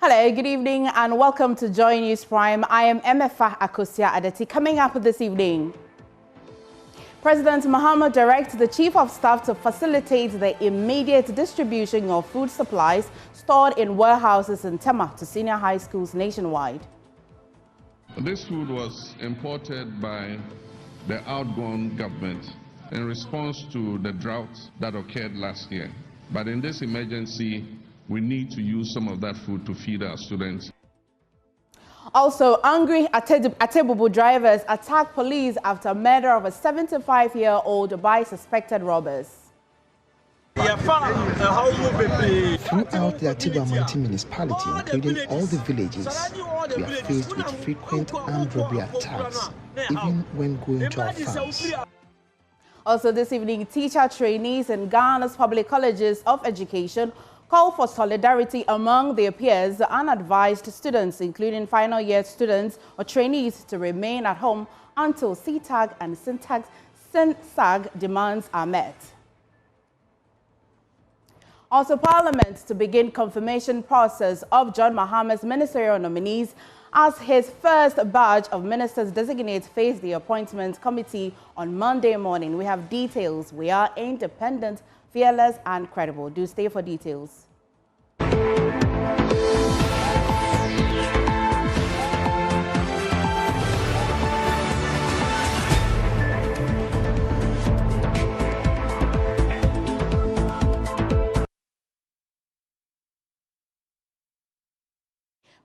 Hello, good evening and welcome to JoyNews Prime. I am Emefa Akosia Adeti. Coming up this evening, President Mahama directs the Chief of Staff to facilitate the immediate distribution of food supplies stored in warehouses in Tema to senior high schools nationwide. This food was imported by the outgone government in response to the drought that occurred last year. But in this emergency, we need to use some of that food to feed our students. Also, angry Atebubu drivers attack police after murder of a 75-year-old by suspected robbers. Throughout the Atebubu municipality, including all the villages, we are faced with frequent armed robbery attacks, even when going to our farms. Also this evening, teacher trainees in Ghana's public colleges of education call for solidarity among their peers and advised students, including final year students or trainees, to remain at home until CTAG and SINSAG demands are met. Also, Parliament to begin confirmation process of John Mahama's ministerial nominees as his first batch of ministers designates face the appointment committee on Monday morning. We have details. We are independent, fearless and credible. Do stay for details.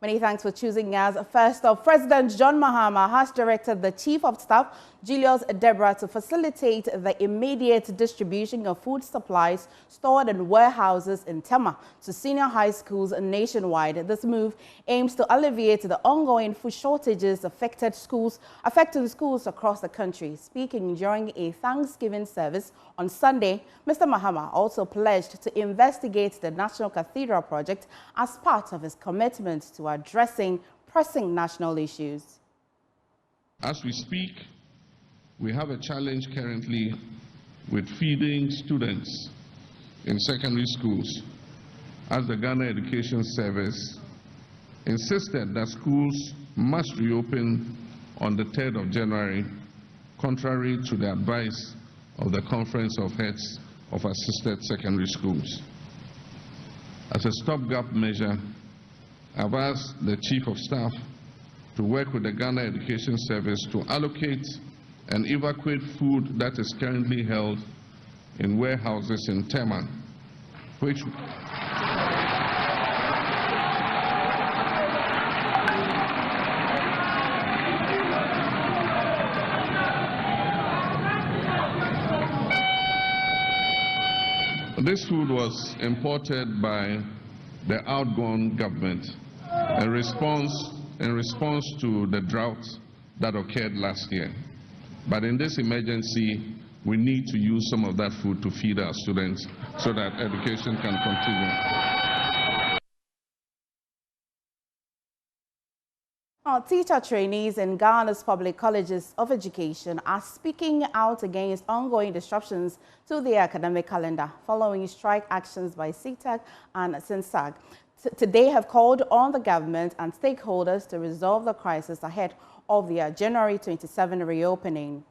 Many thanks for choosing us. First off, President John Mahama has directed the Chief of Staff, Julius Deborah, to facilitate the immediate distribution of food supplies stored in warehouses in Tema to senior high schools nationwide. This move aims to alleviate the ongoing food shortages affecting schools across the country. Speaking during a Thanksgiving service on Sunday, Mr. Mahama also pledged to investigate the National Cathedral project as part of his commitment to addressing pressing national issues. As we speak, we have a challenge currently with feeding students in secondary schools, as the Ghana Education Service insisted that schools must reopen on the 3rd of January, contrary to the advice of the Conference of Heads of Assisted Secondary Schools. As a stopgap measure, I've asked the Chief of Staff to work with the Ghana Education Service to allocate and evacuate food that is currently held in warehouses in Tema, which this food was imported by the outgone government in response to the drought that occurred last year. But in this emergency, we need to use some of that food to feed our students so that education can continue. Teacher trainees in Ghana's public colleges of education are speaking out against ongoing disruptions to their academic calendar following strike actions by CTAG and SINSAG. Today have called on the government and stakeholders to resolve the crisis ahead of their January 27 reopening.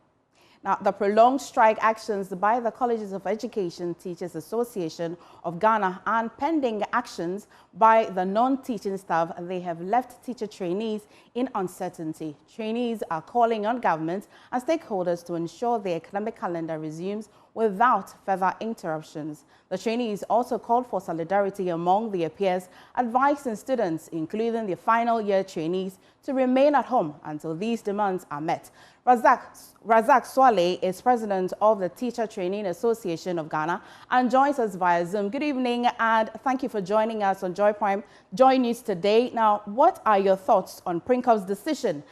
Now, the prolonged strike actions by the Colleges of Education Teachers Association of Ghana and pending actions by the non-teaching staff, they have left teacher trainees in uncertainty. Trainees are calling on government and stakeholders to ensure the academic calendar resumes without further interruptions. The trainees also called for solidarity among their peers, advising students, including the final year trainees, to remain at home until these demands are met. Razak Swale is president of the Teacher Training Association of Ghana and joins us via Zoom. Good evening and thank you for joining us on Joy News today. Now, what are your thoughts on Prinkop's decision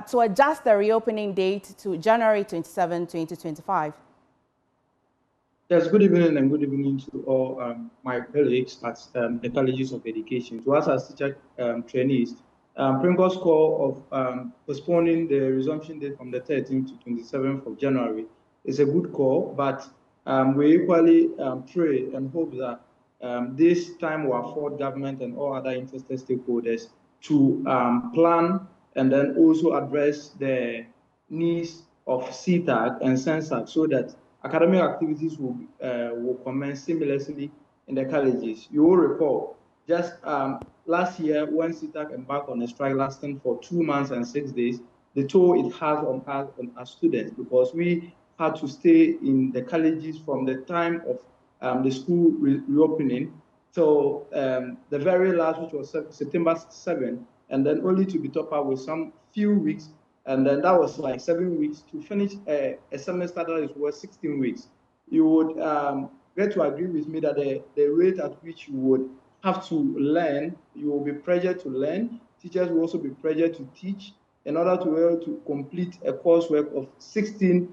to adjust the reopening date to January 27, 2025? Yes, good evening and good evening to all my colleagues at the Colleges of Education. To us as teacher trainees, Prinkop's call of postponing the resumption date from the 13th to 27th of January is a good call, but we equally pray and hope that this time will afford government and all other interested stakeholders to plan and then also address the needs of CTAG and SENSAC so that academic activities will commence seamlessly in the colleges. You will recall just last year when CTAG embarked on a strike lasting for 2 months and 6 days, the toll it has on us, on our students, because we had to stay in the colleges from the time of the school reopening till the very last, which was September 7, and then only to be topped up with some few weeks, and then that was like 7 weeks to finish a semester that is worth 16 weeks. You would get to agree with me that the rate at which you would have to learn, you will be pressured to learn. Teachers will also be pressured to teach in order to be able to complete a coursework of 16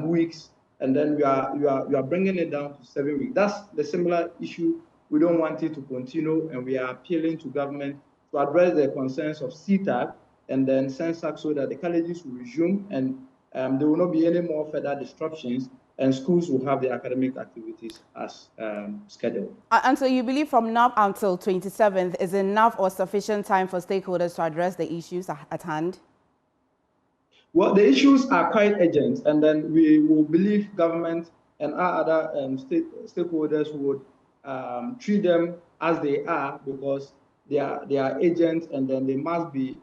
weeks, and then you are bringing it down to 7 weeks. That's the similar issue. We don't want it to continue, and we are appealing to government to address the concerns of CTAG and then SENSAC so that the colleges will resume and there will not be any more further disruptions, and schools will have their academic activities as scheduled. And so you believe from now until 27th is enough or sufficient time for stakeholders to address the issues at hand? Well, the issues are quite urgent, and then we will believe government and our other stakeholders would treat them as they are, because they are urgent, and then they must be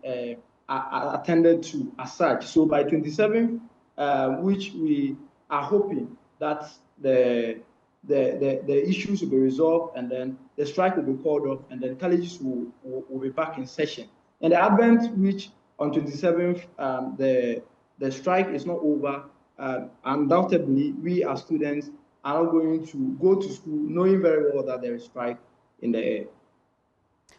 attended to as such. So by 27th, which we are hoping that the issues will be resolved, and then the strike will be called off, and then colleges will be back in session. And the advent, which on 27th, the strike is not over, undoubtedly, we as students are not going to go to school knowing very well that there is strike in the air.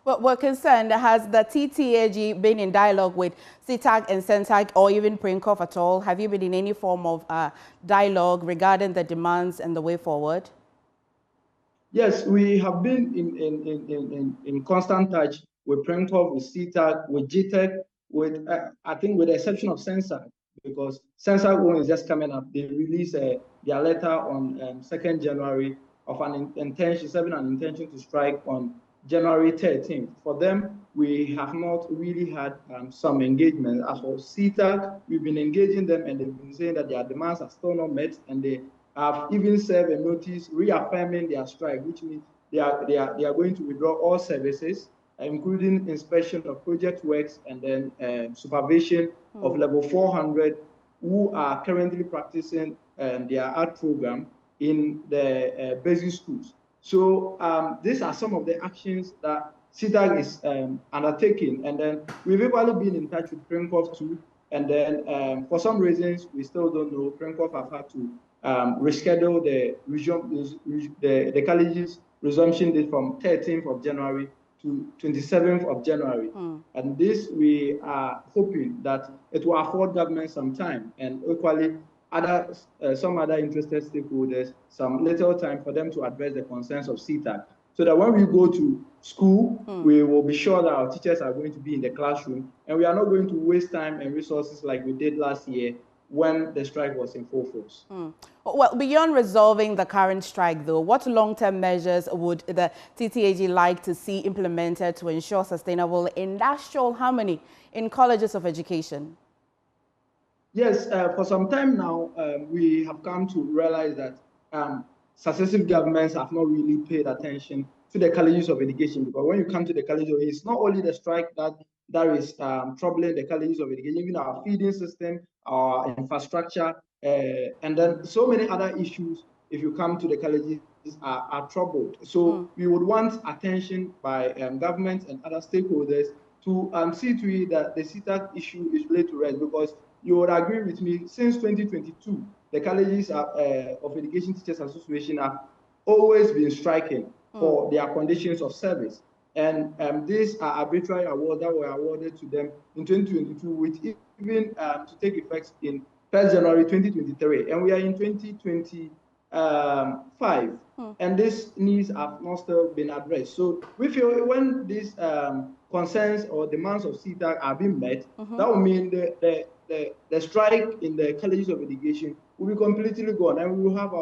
Well, we're concerned, has the TTAG been in dialogue with CTAG and SENSAC or even PRINCOF at all? Have you been in any form of dialogue regarding the demands and the way forward? Yes, we have been in constant touch with PRINCOF, with CTAG, with GTEC, with I think with the exception of SENSAC, because SENSAC one is just coming up. They released their letter on 2nd January of an intention to strike on January 13th. For them, we have not really had some engagement. As for CTAG, we've been engaging them, and they've been saying that their demands are still not met, and they have even served a notice reaffirming their strike, which means they are going to withdraw all services, including inspection of project works and then supervision of level 400 who are currently practicing their art program in the basic schools. So these are some of the actions that CTAG is undertaking, and then we've equally been in touch with PRINCOF too, and then for some reasons we still don't know. PRINCOF have had to reschedule the college's resumption date from 13th of January to 27th of January. And this, we are hoping that it will afford government some time, and equally some other interested stakeholders some little time for them to address the concerns of CTAG, so that when we go to school, we will be sure that our teachers are going to be in the classroom, and we are not going to waste time and resources like we did last year when the strike was in full force. Well, beyond resolving the current strike, though, what long-term measures would the TTAG like to see implemented to ensure sustainable industrial harmony in colleges of education? Yes, for some time now, we have come to realize that successive governments have not really paid attention to the colleges of education, because when you come to the colleges, it's not only the strike that is troubling the colleges of education, even our feeding system, our infrastructure, and then so many other issues, if you come to the colleges, are troubled. So we would want attention by government and other stakeholders to see to it that the CTAG issue is laid to rest, because you would agree with me, since 2022, the colleges of Education Teachers Association have always been striking for their conditions of service. And these are arbitrary awards that were awarded to them in 2022, which even to take effect in 1st January 2023. And we are in 2025, and these needs have not still been addressed. So we feel when these concerns or demands of CTAG are being met, that will mean the strike in the colleges of education will be completely gone, and we will have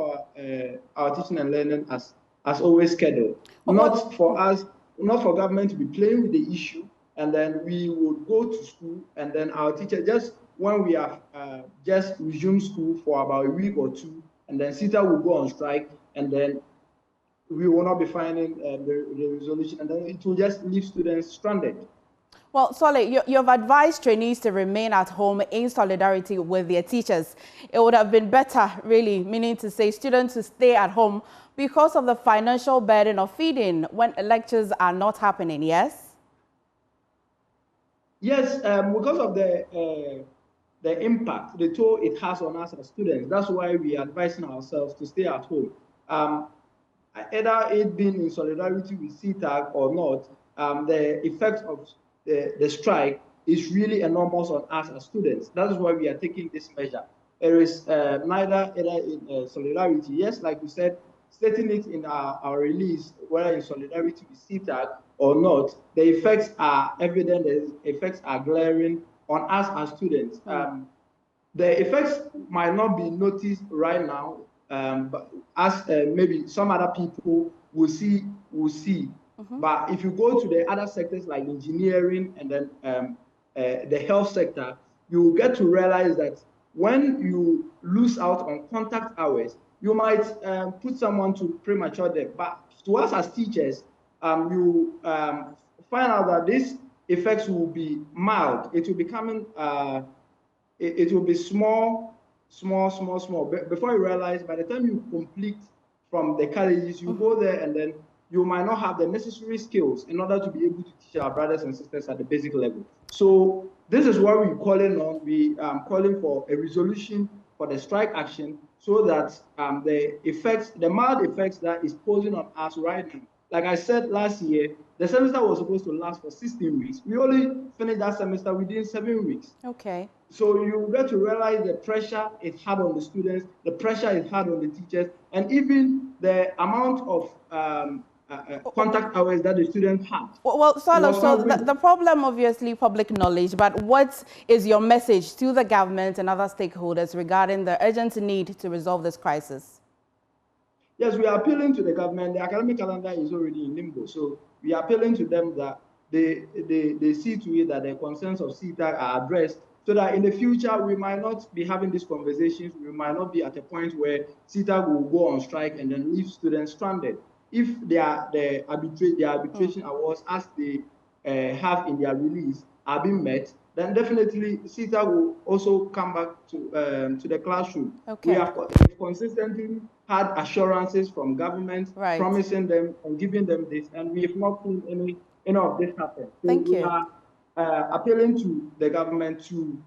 our teaching and learning as as always scheduled. Not for government to be playing with the issue, and then we would go to school, and then our teacher, just when we have just resumed school for about a week or two, and then CETA will go on strike, and then we will not be finding the resolution, and then it will just leave students stranded. Well, Swale, you've advised trainees to remain at home in solidarity with their teachers. It would have been better, really, meaning to say students to stay at home because of the financial burden of feeding when lectures are not happening, yes? Yes, because of the impact, the toll it has on us as students. That's why we are advising ourselves to stay at home. Either it being in solidarity with CETA or not, the effect of the strike is really enormous on us as students. That is why we are taking this measure. There is neither in solidarity, yes, like you said, stating it in our release, whether in solidarity with CETA or not, the effects are evident, the effects are glaring on us as students. The effects might not be noticed right now, but as maybe some other people will see. But if you go to the other sectors like engineering and then the health sector, you will get to realize that when you lose out on contact hours, you might put someone to premature death. But to us as teachers, you find out that these effects will be mild. It will be coming. It will be small. Before you realize, by the time you complete from the colleges, you go there and then you might not have the necessary skills in order to be able to teach our brothers and sisters at the basic level. So this is what we're calling on. We are calling for a resolution for the strike action so that the mild effects that is posing on us right now. Like I said last year, the semester was supposed to last for 16 weeks. We only finished that semester within 7 weeks. Okay. So you get to realize the pressure it had on the students, the pressure it had on the teachers, and even the amount of contact hours that the students had. Well, so the problem, obviously, public knowledge, but what is your message to the government and other stakeholders regarding the urgent need to resolve this crisis? Yes, we are appealing to the government. The academic calendar is already in limbo, so we are appealing to them that they see to it that the concerns of CETA are addressed, so that in the future we might not be having these conversations. We might not be at a point where CETA will go on strike and then leave students stranded. If the arbitration awards, as they have in their release, are being met, then definitely CETA will also come back to the classroom. Okay. We have consistently had assurances from government, promising them and giving them this, and we have not seen any of this happen. So Thank you. We are appealing to the government to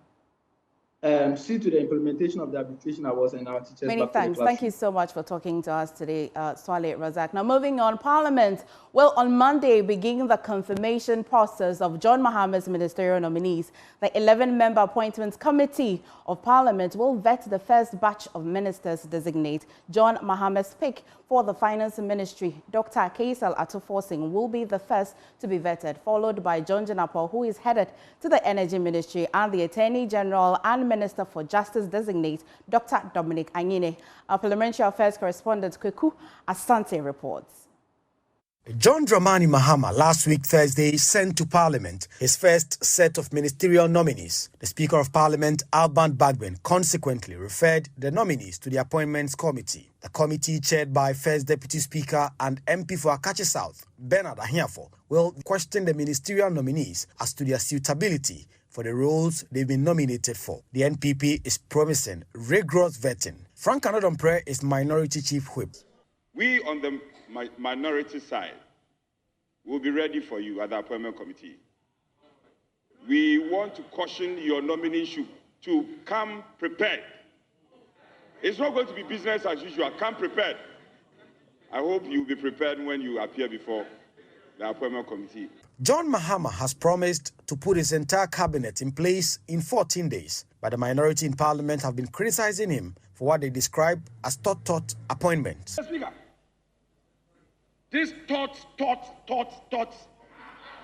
see to the implementation of the arbitration awards and our teachers. Many thanks. Thank you so much for talking to us today, Swale Razak. Now, moving on, Parliament will on Monday begin the confirmation process of John Mahama's ministerial nominees. The 11-member Appointments Committee of Parliament will vet the first batch of ministers designate. John Mahama's pick for the Finance Ministry, Dr. Kaisal Atuforsing, will be the first to be vetted, followed by John Janapo, who is headed to the Energy Ministry, and the Attorney General and Minister for Justice designate, Dr. Dominic Anyine. Our Parliamentary Affairs correspondent, Kweku Asante, reports. John Dramani Mahama last week Thursday sent to Parliament his first set of ministerial nominees. The Speaker of Parliament, Alban Bagbin, consequently referred the nominees to the Appointments Committee. The committee, chaired by First Deputy Speaker and MP for Akache South, Bernard Ahiafo, will question the ministerial nominees as to their suitability for the roles they've been nominated for. The NPP is promising rigorous vetting. Frank Anodompre is Minority Chief Whip. We on the minority side will be ready for you at the Appointment Committee. We want to caution your nominees to come prepared. It's not going to be business as usual. Come prepared. I hope you'll be prepared when you appear before the Appointment Committee. John Mahama has promised to put his entire cabinet in place in 14 days, but the minority in Parliament have been criticizing him for what they describe as thought appointments. Speaker, this thought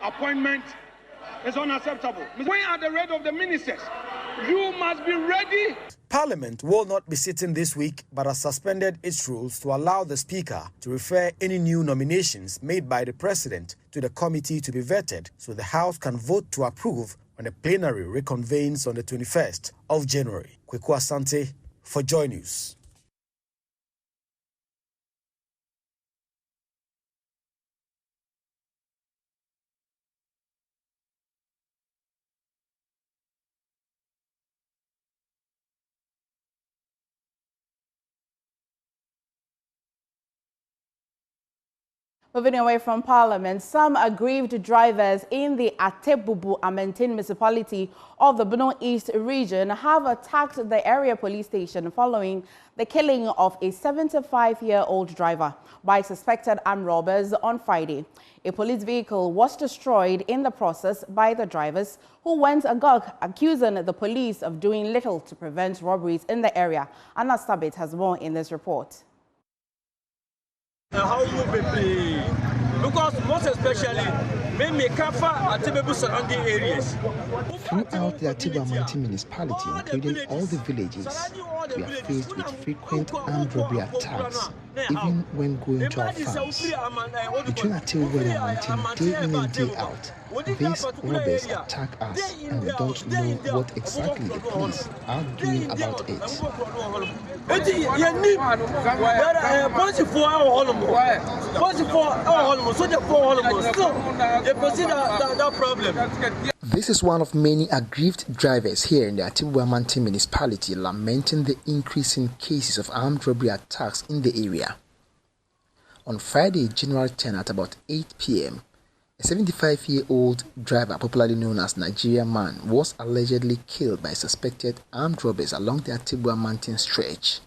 appointment is unacceptable. Where are the rest of the ministers? You must be ready. Parliament will not be sitting this week, but has suspended its rules to allow the Speaker to refer any new nominations made by the President to the committee to be vetted, so the House can vote to approve when the plenary reconvenes on the 21st of January. Kweku Asante for Joy News. Moving away from Parliament, some aggrieved drivers in the Atebubu municipality of the Borno East region have attacked the area police station following the killing of a 75-year-old driver by suspected armed robbers on Friday. A police vehicle was destroyed in the process by the drivers, who went agog, accusing the police of doing little to prevent robberies in the area. Anna Sabit has more in this report. Because most especially, may cover Atebubu surrounding areas. Throughout the Atebubu municipality, including all the villages, we are faced with frequent armed robbery attacks, even when going to our farms. Between Atebubu and Amantin, day in and day out, these robbers attack us, and we don't know what exactly the police are doing about it. This is one of many aggrieved drivers here in the Atebubu municipality lamenting the increase in cases of armed robbery attacks in the area. On Friday, January 10 at about 8 p.m., a 75-year-old driver, popularly known as Nigerian Man, was allegedly killed by suspected armed robbers along the Atebubu mountain stretch.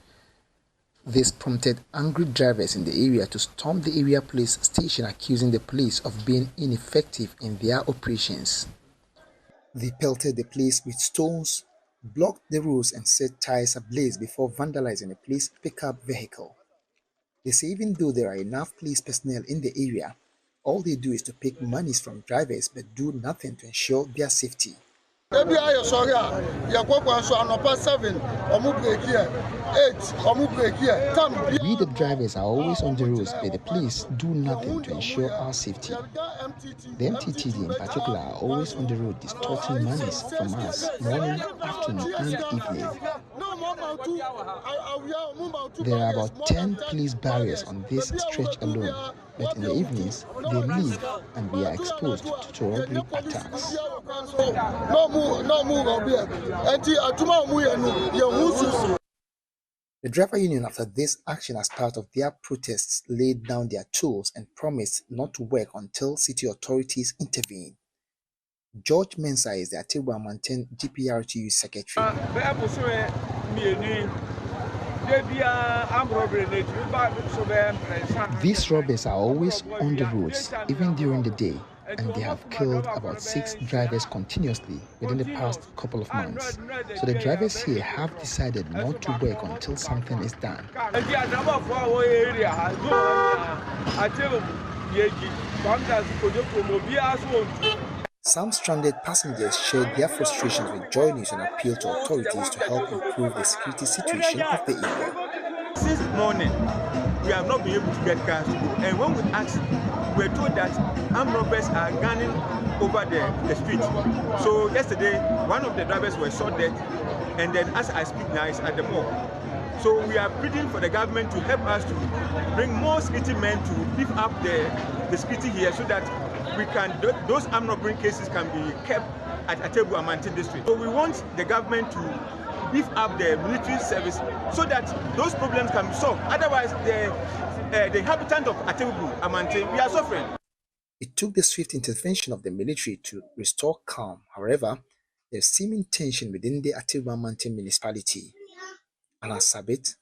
This prompted angry drivers in the area to storm the area police station, accusing the police of being ineffective in their operations. They pelted the police with stones, blocked the roads and set tires ablaze before vandalizing a police pickup vehicle. They say even though there are enough police personnel in the area, all they do is to pick monies from drivers but do nothing to ensure their safety. We, the drivers, are always on the roads, but the police do nothing to ensure our safety. The MTTD in particular are always on the road distorting monies from us morning, afternoon and evening. There are about 10 police barriers on this stretch alone, but in the evenings they leave and we are exposed to robbery attacks. The driver union, after this action as part of their protests, laid down their tools and promised not to work until city authorities intervene. George Mensah is the Atebubu Mountain GPRTU secretary. These robbers are always on the roads, even during the day, and they have killed about 6 drivers continuously within the past couple of months. So the drivers here have decided not to work until something is done. Some stranded passengers shared their frustrations with JoyNews and appealed to authorities to help improve the security situation of the area. Since morning, we have not been able to get cars to go. And when we asked, we were told that armed robbers are gunning over the street. So yesterday, one of the drivers was shot dead, and then as I speak now, it's at the mall. So we are pleading for the government to help us to bring more security men to beef up the security here, so that we can, those armed robbery cases can be kept at Atebubu Mountain district. So we want the government to beef up the military service so that those problems can be solved. Otherwise, the inhabitants of Atebubu Mountain, we are suffering. It took the swift intervention of the military to restore calm. However, there's seeming tension within the Atebubu Mountain municipality. Anna Sabit,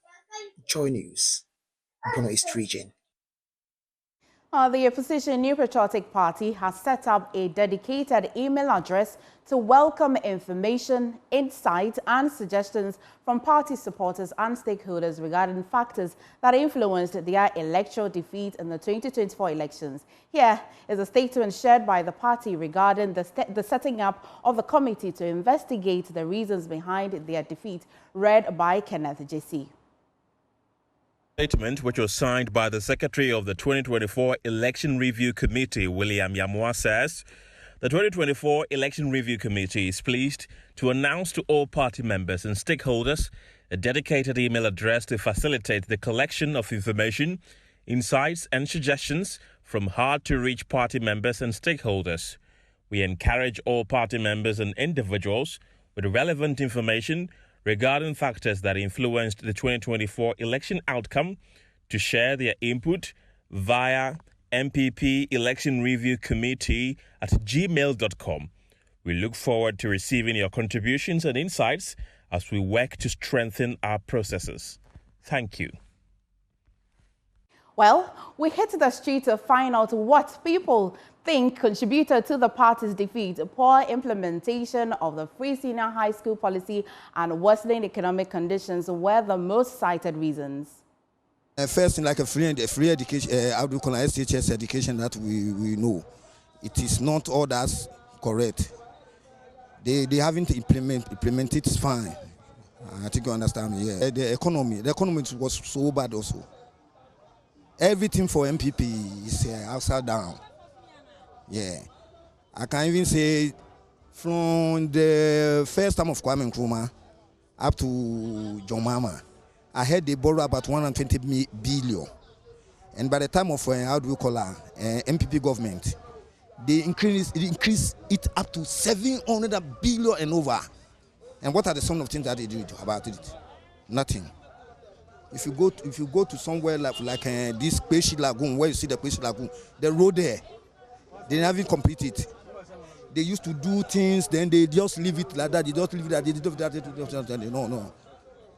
Joy News, Borno East region. The opposition New Patriotic Party has set up a dedicated email address to welcome information, insights and suggestions from party supporters and stakeholders regarding factors that influenced their electoral defeat in the 2024 elections. Here is a statement shared by the party regarding the setting up of the committee to investigate the reasons behind their defeat, read by Kenneth JC. Statement, which was signed by the Secretary of the 2024 Election Review Committee, William Yamwa, says the 2024 Election Review Committee is pleased to announce to all party members and stakeholders a dedicated email address to facilitate the collection of information, insights and suggestions from hard-to-reach party members and stakeholders. We encourage all party members and individuals with relevant information regarding factors that influenced the 2024 election outcome to share their input via MPP Election Review Committee at gmail.com. We look forward to receiving your contributions and insights as we work to strengthen our processes. Thank you. Well, we hit the street to find out what people think contributed to the party's defeat: poor implementation of the free senior high school policy and worsening economic conditions were the most cited reasons. First, like a free education, how do you call it, SHS education that we know, it is not all that's correct. They haven't implemented it fine. I think you understand me. Yeah. The economy was so bad also. Everything for MPP is upside down. Yeah, I can even say from the first time of Kwame Nkrumah up to John Mahama, I heard they borrow about 120 billion. And by the time of, how do you call it, MPP government, they increased it up to 700 billion and over. And what are the sum of things that they do about it? Nothing. If you go to somewhere like this Peshi Lagoon, where you see the Peshi Lagoon, the road there, they haven't completed. They used to do things, then they just leave it like that. They just leave it like that. No.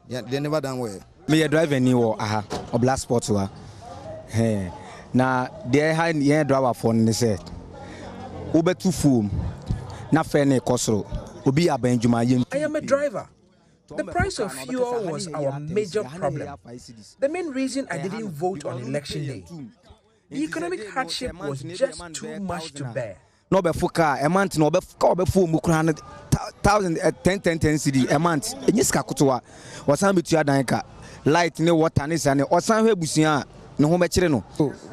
Yeah, they never done well. Me a driver ni wo or black sports wa. Na they had yen driver phone they said. Ube tu fum. Na fene kosro. Obi abenjuma yen. I am a driver. The price of fuel was our major problem. The main reason I didn't vote on election day. The economic hardship was just too much to bear. No be fuka a month no be fuka be fu mu kura 10 CD a month. Enyi ska kutowa. Wasan betua dan ka. Light ne water ne sane. Osan hwe busia ne ho be kire no.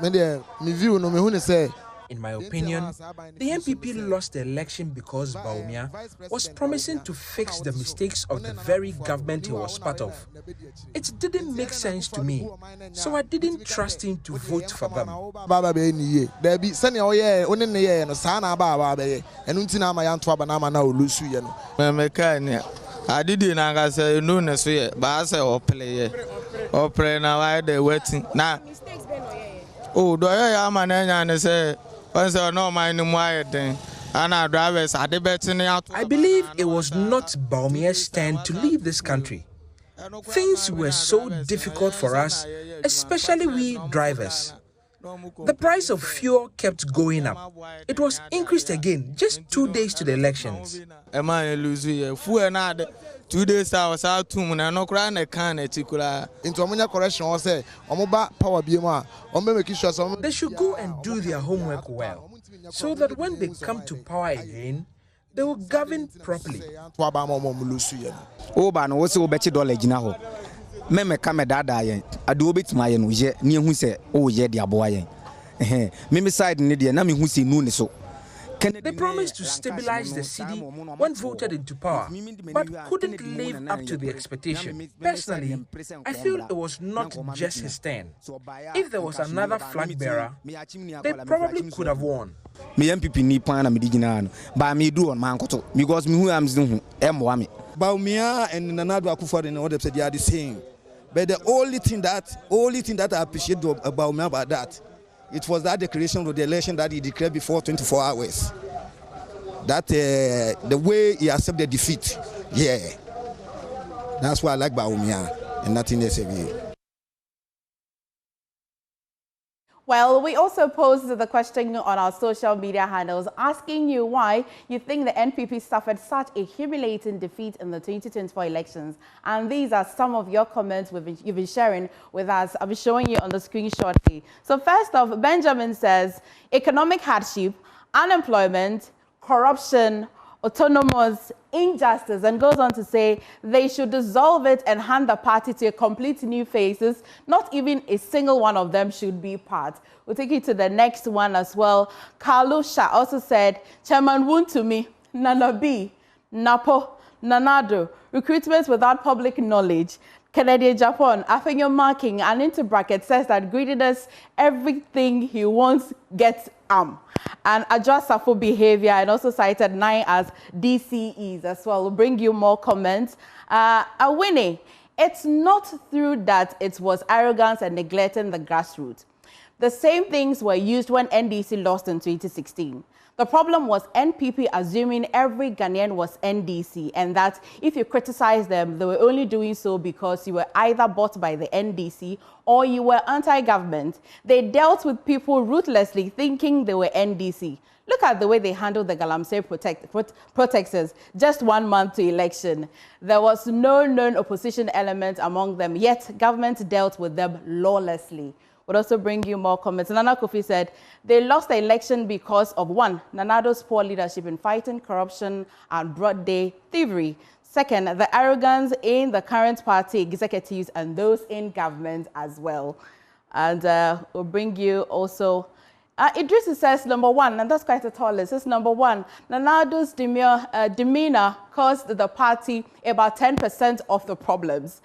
Me de me view no me hu ne say. In my opinion, the MPP lost the election because Bawumia was promising to fix the mistakes of the very government he was part of. It didn't make sense to me, so I didn't trust him to vote for them. I didn't say no, but I say or play now. I de waiting now. Oh, do I am an say? I believe it was not Bawumia's turn to leave this country. Things were so difficult for us, especially we drivers. The price of fuel kept going up. It was increased again just 2 days to the elections. 2 days I was out to and no crying a can into a correction or say power BMA. They should go and do their homework well, so that when they come to power again, they will govern properly. Oh, but no, what's your betty dollar jinaho? Meme come dada yen. I do bit my yen, near who say, oh, yeah, dear boy. Mimi side Nidia, Nami who say noon so. They promised to stabilize the city when voted into power, but couldn't live up to the expectation. Personally, I feel it was not just his turn. If there was another flag bearer, they probably could have won. Me MPP ni pana me digina ba me do on man koto because me who am zin hu me. Bawumia and Nana Akufo-Addo and others they are the same. But the only thing that I appreciate about me about that, it was that declaration of the election that he declared before 24 hours. That the way he accepted defeat, yeah. That's why I like Bawumia and nothing else again. Well, we also posed the question on our social media handles asking you why you think the NPP suffered such a humiliating defeat in the 2024 elections. And these are some of your comments you've been sharing with us. I'll be showing you on the screen shortly. So first off, Benjamin says, economic hardship, unemployment, corruption, autonomous injustice, and goes on to say they should dissolve it and hand the party to a complete new faces. Not even a single one of them should be part. We'll take you to the next one as well. Carlusha also said, Chairman Wuntumi, Nanabi, Napo, Nanado, recruitment without public knowledge. Canadian Japan, Afenyo marking and into brackets says that greediness, everything he wants gets and adjust for behavior, and also cited 9 as DCEs as well. We'll bring you more comments. Winnie, it's not through that it was arrogance and neglecting the grassroots. The same things were used when NDC lost in 2016. The problem was NPP assuming every Ghanaian was NDC, and that if you criticize them, they were only doing so because you were either bought by the NDC or you were anti-government. They dealt with people ruthlessly, thinking they were NDC. Look at the way they handled the Galamsey protesters just 1 month to election. There was no known opposition element among them, yet government dealt with them lawlessly. Would also bring you more comments. Nana Kofi said they lost the election because of 1, Nanado's poor leadership in fighting corruption and broad day thievery. 2nd, the arrogance in the current party executives and those in government as well. And we'll bring you also Idris says number 1, and that's quite a tall list. It's number 1. Nanado's demeanor caused the party about 10% of the problems.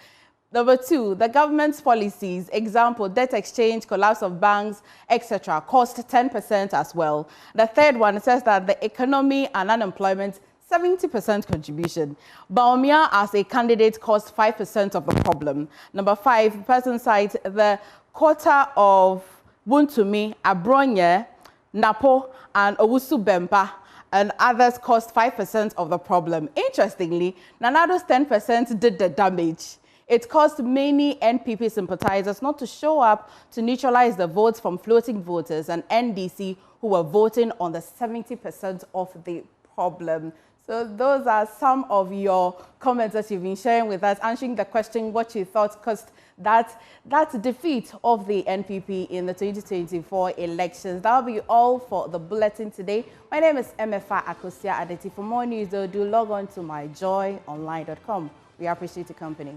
Number 2, the government's policies, example, debt exchange, collapse of banks, etc., cost 10% as well. The 3rd one says that the economy and unemployment, 70% contribution. Baumia as a candidate caused 5% of the problem. Number 5, the person cites the quota of Wuntumi, Abronye, Napo, and Owusu Bempa, and others caused 5% of the problem. Interestingly, Nanado's 10% did the damage. It caused many NPP sympathizers not to show up to neutralize the votes from floating voters and NDC who were voting on the 70% of the problem. So those are some of your comments that you've been sharing with us, answering the question what you thought caused that defeat of the NPP in the 2024 elections. That'll be all for the bulletin today. My name is MFA Akosia Adeti. For more news, though, do log on to myjoyonline.com. We appreciate your company.